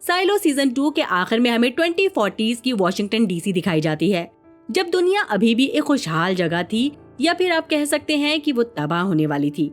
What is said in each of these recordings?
Silo season 2 के आखिर में हमें 2040s की वॉशिंगटन डीसी दिखाई जाती है, जब दुनिया अभी भी एक खुशहाल जगह थी, या फिर आप कह सकते हैं कि वो तबाह होने वाली थी।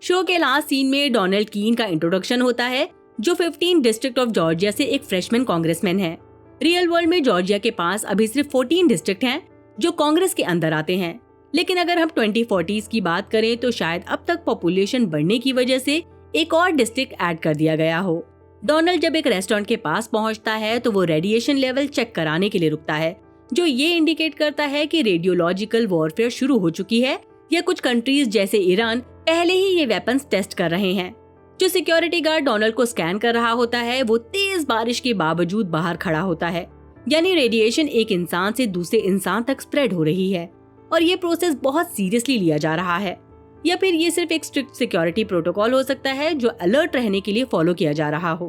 शो के लास्ट सीन में डोनाल्ड कीन का इंट्रोडक्शन होता है, जो 15 डिस्ट्रिक्ट ऑफ जॉर्जिया से एक फ्रेशमैन कांग्रेसमैन है। रियल वर्ल्ड में जॉर्जिया के पास अभी सिर्फ 14 डिस्ट्रिक्ट हैं जो कांग्रेस के अंदर आते हैं, लेकिन अगर हम 2040s की बात करें तो शायद अब तक पॉपुलेशन बढ़ने की वजह से एक और डिस्ट्रिक्ट ऐड कर दिया गया हो। डोनाल्ड जब एक रेस्टोरेंट के पास पहुंचता है तो वो रेडिएशन लेवल चेक कराने के लिए रुकता है, जो ये इंडिकेट करता है कि रेडियोलॉजिकल वॉरफेयर शुरू हो चुकी है, या कुछ कंट्रीज जैसे ईरान पहले ही ये वेपन्स टेस्ट कर रहे हैं। जो सिक्योरिटी गार्ड डोनाल्ड को स्कैन कर रहा होता है वो तेज बारिश के बावजूद बाहर खड़ा होता है, यानी रेडिएशन एक इंसान से दूसरे इंसान तक स्प्रेड हो रही है और ये प्रोसेस बहुत सीरियसली लिया जा रहा है। या फिर ये सिर्फ एक स्ट्रिक्ट सिक्योरिटी प्रोटोकॉल हो सकता है जो अलर्ट रहने के लिए फॉलो किया जा रहा हो।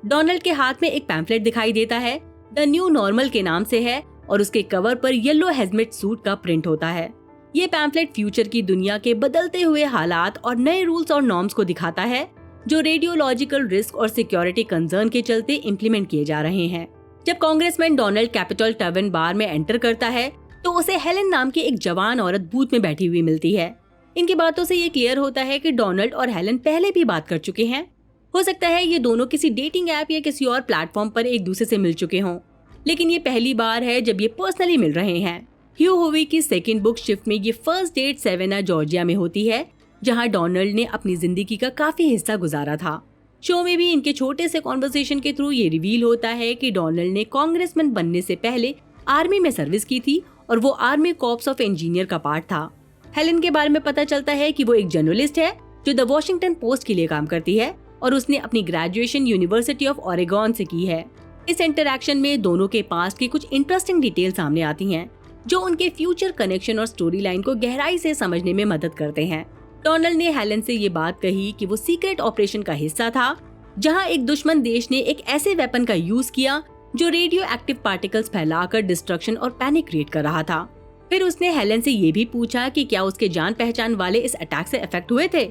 डोनाल्ड के हाथ में एक पैम्फलेट दिखाई देता है, द न्यू नॉर्मल के नाम से है, और उसके कवर पर येलो हेलमेट सूट का प्रिंट होता है। ये पैम्फलेट फ्यूचर की दुनिया के बदलते हुए हालात और नए रूल्स और नॉर्म्स को दिखाता है, जो रेडियोलॉजिकल रिस्क और सिक्योरिटी कंसर्न के चलते इम्प्लीमेंट किए जा रहे हैं। जब कांग्रेसमैन डोनाल्ड कैपिटल टर्वन बार में एंटर करता है तो उसे हेलेन नाम की एक जवान औरत बूथ में बैठी हुई मिलती है। इनकी बातों से ये क्लियर होता है कि डोनाल्ड और हेलेन पहले भी बात कर चुके हैं। हो सकता है ये दोनों किसी डेटिंग ऐप या किसी और प्लेटफॉर्म पर एक दूसरे से मिल चुके हों, लेकिन ये पहली बार है जब ये पर्सनली मिल रहे हैं। ह्यू होवी की सेकंड बुक शिफ्ट में ये फर्स्ट डेट सेवेना जॉर्जिया में होती है, जहां डोनाल्ड ने अपनी जिंदगी का काफी हिस्सा गुजारा था। शो में भी इनके छोटे से कॉन्वर्सेशन के थ्रू ये रिवील होता है कि डोनाल्ड ने कांग्रेसमैन बनने से पहले आर्मी में सर्विस की थी और वो आर्मी कॉर्प्स ऑफ इंजीनियर का पार्ट था। हेलेन के बारे में पता चलता है कि वो एक जर्नलिस्ट है जो द वॉशिंगटन पोस्ट के लिए काम करती है और उसने अपनी ग्रेजुएशन यूनिवर्सिटी ऑफ ओरेगॉन से की है। इस इंटरैक्शन में दोनों के पास्ट की कुछ इंटरेस्टिंग डिटेल सामने आती हैं, जो उनके फ्यूचर कनेक्शन और स्टोरी लाइन को गहराई से समझने में मदद करते हैं। डोनाल्ड ने हेलेन से ये बात कही कि वो सीक्रेट ऑपरेशन का हिस्सा था, जहां एक दुश्मन देश ने एक ऐसे वेपन का यूज किया जो रेडियो एक्टिव पार्टिकल्स फैलाकर डिस्ट्रक्शन और पैनिक क्रिएट कर रहा था। फिर उसने हेलेन से ये भी पूछा कि क्या उसके जान पहचान वाले इस अटैक से अफेक्ट हुए थे।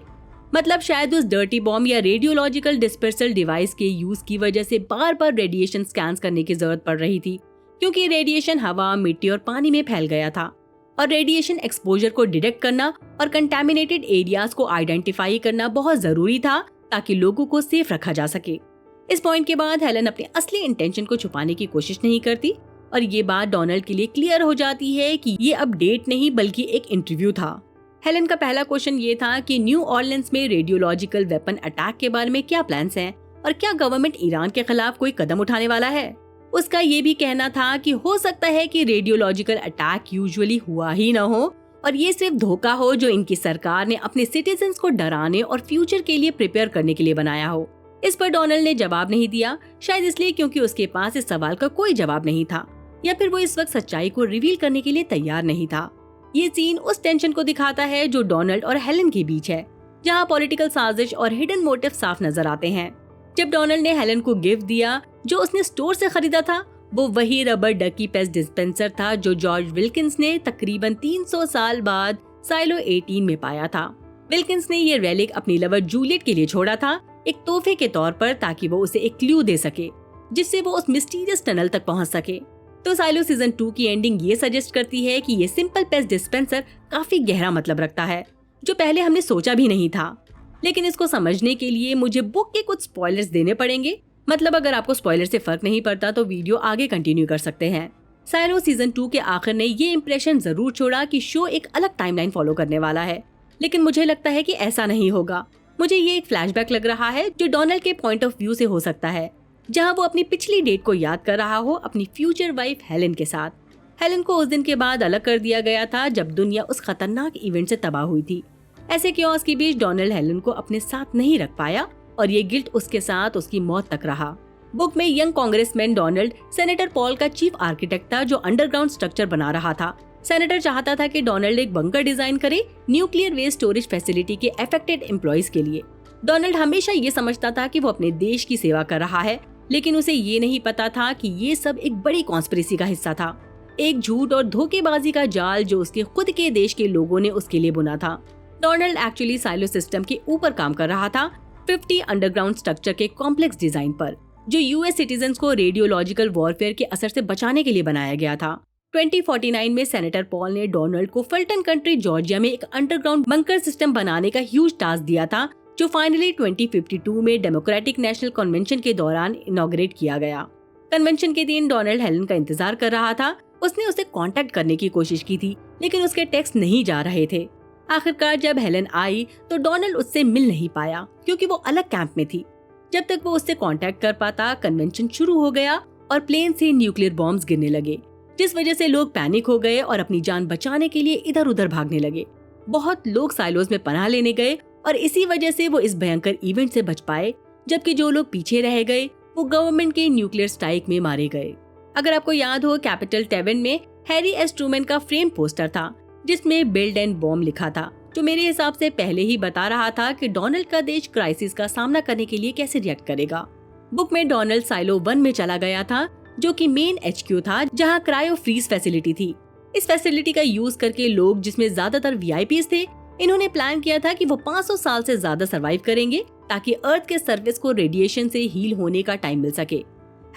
मतलब शायद उस डर्टी बॉम्ब या रेडियोलॉजिकल डिस्पर्सल डिवाइस के यूज की वजह से बार बार रेडिएशन स्कैन करने की जरूरत पड़ रही थी, क्योंकि रेडिएशन हवा, मिट्टी और पानी में फैल गया था और रेडिएशन एक्सपोजर को डिटेक्ट करना और कंटामिनेटेड एरियाज को आइडेंटिफाई करना बहुत जरूरी था ताकि लोगों को सेफ रखा जा सके। इस पॉइंट के बाद हेलेन अपने असली इंटेंशन को छुपाने की कोशिश नहीं करती और ये बात डोनाल्ड के लिए क्लियर हो जाती है कि ये अब डेट नहीं बल्कि एक इंटरव्यू था। हेलेन का पहला क्वेश्चन ये था कि न्यू ऑर्लियंस में रेडियोलॉजिकल वेपन अटैक के बारे में क्या प्लान्स हैं और क्या गवर्नमेंट ईरान के खिलाफ कोई कदम उठाने वाला है। उसका ये भी कहना था कि हो सकता है कि रेडियोलॉजिकल अटैक यूजुअली हुआ ही न हो और ये सिर्फ धोखा हो जो इनकी सरकार ने अपने सिटीजन्स को डराने और फ्यूचर के लिए प्रिपेयर करने के लिए बनाया हो। इस पर डोनाल्ड ने जवाब नहीं दिया, शायद इसलिए क्योंकि उसके पास इस सवाल का कोई जवाब नहीं था, या फिर वो इस वक्त सच्चाई को रिवील करने के लिए तैयार नहीं था। ये सीन उस टेंशन को दिखाता है जो डोनाल्ड और हेलेन के बीच है, जहाँ पॉलिटिकल साजिश और हिडन मोटिव साफ नजर आते हैं। जब डोनाल्ड ने हेलेन को गिफ्ट दिया जो उसने स्टोर से खरीदा था, वो वही रबर डकी पेस्ट डिस्पेंसर था जो जॉर्ज विल्किंस ने तकरीबन 300 साल बाद साइलो 18 में पाया था। विल्किंस ने ये रेलिक अपनी लवर जूलियट के लिए छोड़ा था, एक तोहफे के तौर पर, ताकि वो उसे एक क्लू दे सके जिससे वो उस मिस्टीरियस टनल तक पहुंच सके। तो साइलो सीजन 2 की एंडिंग ये सजेस्ट करती है कि ये सिंपल पेस्ट डिस्पेंसर काफी गहरा मतलब रखता है, जो पहले हमने सोचा भी नहीं था। लेकिन इसको समझने के लिए मुझे बुक के कुछ स्पॉयलर्स देने पड़ेंगे। मतलब अगर आपको स्पॉयलर से फर्क नहीं पड़ता तो वीडियो आगे कंटिन्यू कर सकते हैं। साइलो सीजन 2 के आखिर ने ये इम्प्रेशन जरूर छोड़ा कि शो एक अलग टाइमलाइन फॉलो करने वाला है, लेकिन मुझे लगता है कि ऐसा नहीं होगा। मुझे ये एक फ्लैशबैक लग रहा है जो डोनाल्ड के पॉइंट ऑफ व्यू से हो सकता है, जहां वो अपनी पिछली डेट को याद कर रहा हो अपनी फ्यूचर वाइफ हेलेन के साथ। हेलेन को उस दिन के बाद अलग कर दिया गया था जब दुनिया उस खतरनाक इवेंट से तबाह हुई थी। ऐसे क्योस के बीच डोनाल्ड हेलेन को अपने साथ नहीं रख पाया और ये गिल्ट उसके साथ उसकी मौत तक रहा। बुक में young congressman Donald senator Paul का चीफ आर्किटेक्ट था जो अंडरग्राउंड स्ट्रक्चर बना रहा था। सेनेटर चाहता था कि डोनाल्ड एक बंकर डिजाइन करे न्यूक्लियर वेस्ट स्टोरेज फैसिलिटी के अफेक्टेड एम्प्लॉइज के लिए। डोनाल्ड हमेशा ये समझता था कि वो अपने देश की सेवा कर रहा है, लेकिन उसे ये नहीं पता था कि ये सब एक बड़ी कॉन्स्पिरेसी का हिस्सा था, एक झूठ और धोखेबाजी का जाल जो उसके खुद के देश के लोगों ने उसके लिए बुना था। डोनाल्ड एक्चुअली साइलो सिस्टम के ऊपर काम कर रहा था, 50 अंडरग्राउंड स्ट्रक्चर के कॉम्प्लेक्स डिजाइन पर, जो यूएस सिटीजन्स को रेडियोलॉजिकल वॉरफेयर के असर से बचाने के लिए बनाया गया था। 2049 में सेनेटर पॉल ने डोनाल्ड को फल्टन कंट्री जॉर्जिया में एक अंडरग्राउंड बंकर सिस्टम बनाने का ह्यूज टास्क दिया था, जो फाइनली 2052 में डेमोक्रेटिक नेशनल कन्वेंशन के दौरान इनॉग्रेट किया गया। कन्वेंशन के दिन डोनाल्ड हेलन का इंतजार कर रहा था। उसने उसे कांटेक्ट करने की कोशिश की थी, लेकिन उसके टेक्स्ट नहीं जा रहे थे। आखिरकार जब हेलन आई तो डोनाल्ड उससे मिल नहीं पाया, क्योंकि वो अलग कैंप में थी। जब तक वो उससे कांटेक्ट कर पाता, कन्वेंशन शुरू हो गया और प्लेन से न्यूक्लियर बॉम्ब्स गिरने लगे, जिस वजह से लोग पैनिक हो गए और अपनी जान बचाने के लिए इधर उधर भागने लगे। बहुत लोग साइलोज में पनाह लेने गए और इसी वजह से वो इस भयंकर इवेंट से बच पाए, जबकि जो लोग पीछे रह गए वो गवर्नमेंट के न्यूक्लियर स्ट्राइक में मारे गए। अगर आपको याद हो, कैपिटल टेवन में हैरी एस ट्रूमैन का फ्रेम पोस्टर था, जिसमें बिल्ड एंड बॉम्ब लिखा था, जो मेरे हिसाब से पहले ही बता रहा था कि डोनाल्ड का देश क्राइसिस का सामना करने के लिए कैसे रिएक्ट करेगा। बुक में डोनाल्ड साइलो 1 में चला गया था, जो कि मेन HQ था, जहां क्रायो फ्रीज फैसिलिटी थी। इस फैसिलिटी का यूज करके लोग, जिसमें ज्यादातर VIPs थे, इन्होंने प्लान किया था कि वो 500 साल से ज्यादा सरवाइव करेंगे, ताकि अर्थ के सरफेस को रेडिएशन से हील होने का टाइम मिल सके।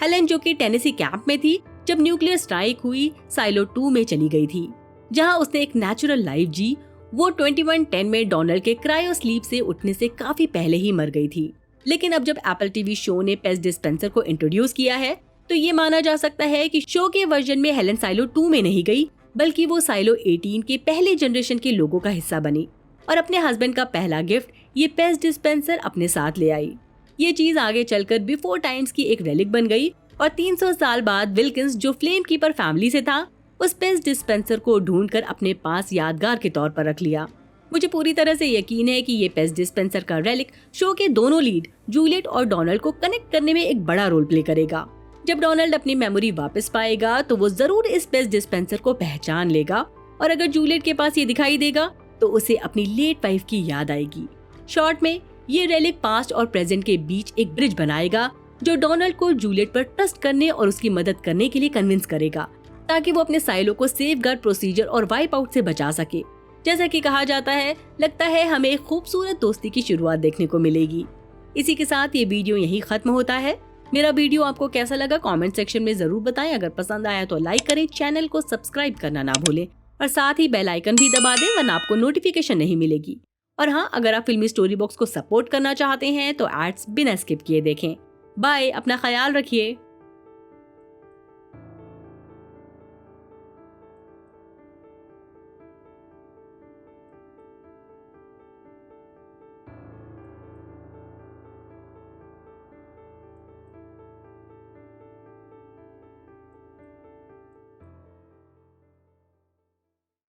हेलन, जो कि टेनेसी कैंप में थी, जब न्यूक्लियर स्ट्राइक हुई, साइलो 2 में चली गई थी, जहां उसने एक नेचुरल लाइफ जी। वो 2110 में डोनाल्ड के क्रायो स्लीप से उठने से काफी पहले ही मर गई थी। लेकिन अब जब एप्पल टीवी शो ने पेस्ट डिस्पेंसर को इंट्रोड्यूस किया है, तो ये माना जा सकता है कि शो के वर्जन में हेलन साइलो 2 में नहीं गई, बल्कि वो साइलो 18 के पहले जनरेशन के लोगों का हिस्सा बनी और अपने हस्बैंड का पहला गिफ्ट, ये पेस्ट डिस्पेंसर, अपने साथ ले आई। ये चीज आगे चलकर बिफोर टाइम्स की एक रेलिक बन गई और 300 साल बाद विल्किंस, जो फ्लेम कीपर फैमिली से था, उस पेस्ट डिस्पेंसर को ढूंढकर अपने पास यादगार के तौर पर रख लिया। मुझे पूरी तरह से यकीन है कि ये पेस्ट डिस्पेंसर का रेलिक शो के दोनों लीड जूलियट और डोनाल्ड को कनेक्ट करने में एक बड़ा रोल प्ले करेगा। जब डोनाल्ड अपनी मेमोरी वापस पाएगा तो वो जरूर इस पेस्ट डिस्पेंसर को पहचान लेगा, और अगर जूलियट के पास ये दिखाई देगा तो उसे अपनी लेट वाइफ की याद आएगी। शॉर्ट में ये रेलिक पास्ट और प्रेजेंट के बीच एक ब्रिज बनाएगा, जो डोनाल्ड को जूलियट पर ट्रस्ट करने और उसकी मदद करने के लिए कन्विंस करेगा, ताकि वो अपने साइलो को सेफगार्ड प्रोसीजर और वाइप आउट से बचा सके। जैसा कि कहा जाता है, लगता है हमें एक खूबसूरत दोस्ती की शुरुआत देखने को मिलेगी। इसी के साथ ये वीडियो यहीं खत्म होता है। मेरा वीडियो आपको कैसा लगा कमेंट सेक्शन में जरूर बताएं। अगर पसंद आया तो लाइक करें, चैनल को सब्सक्राइब करना ना भूलें और साथ ही बेल आइकन भी दबा दें, वरना आपको नोटिफिकेशन नहीं मिलेगी। और हाँ, अगर आप फिल्मी स्टोरी बॉक्स को सपोर्ट करना चाहते हैं तो एड्स बिना स्किप किए देखें। बाय, अपना ख्याल रखिए।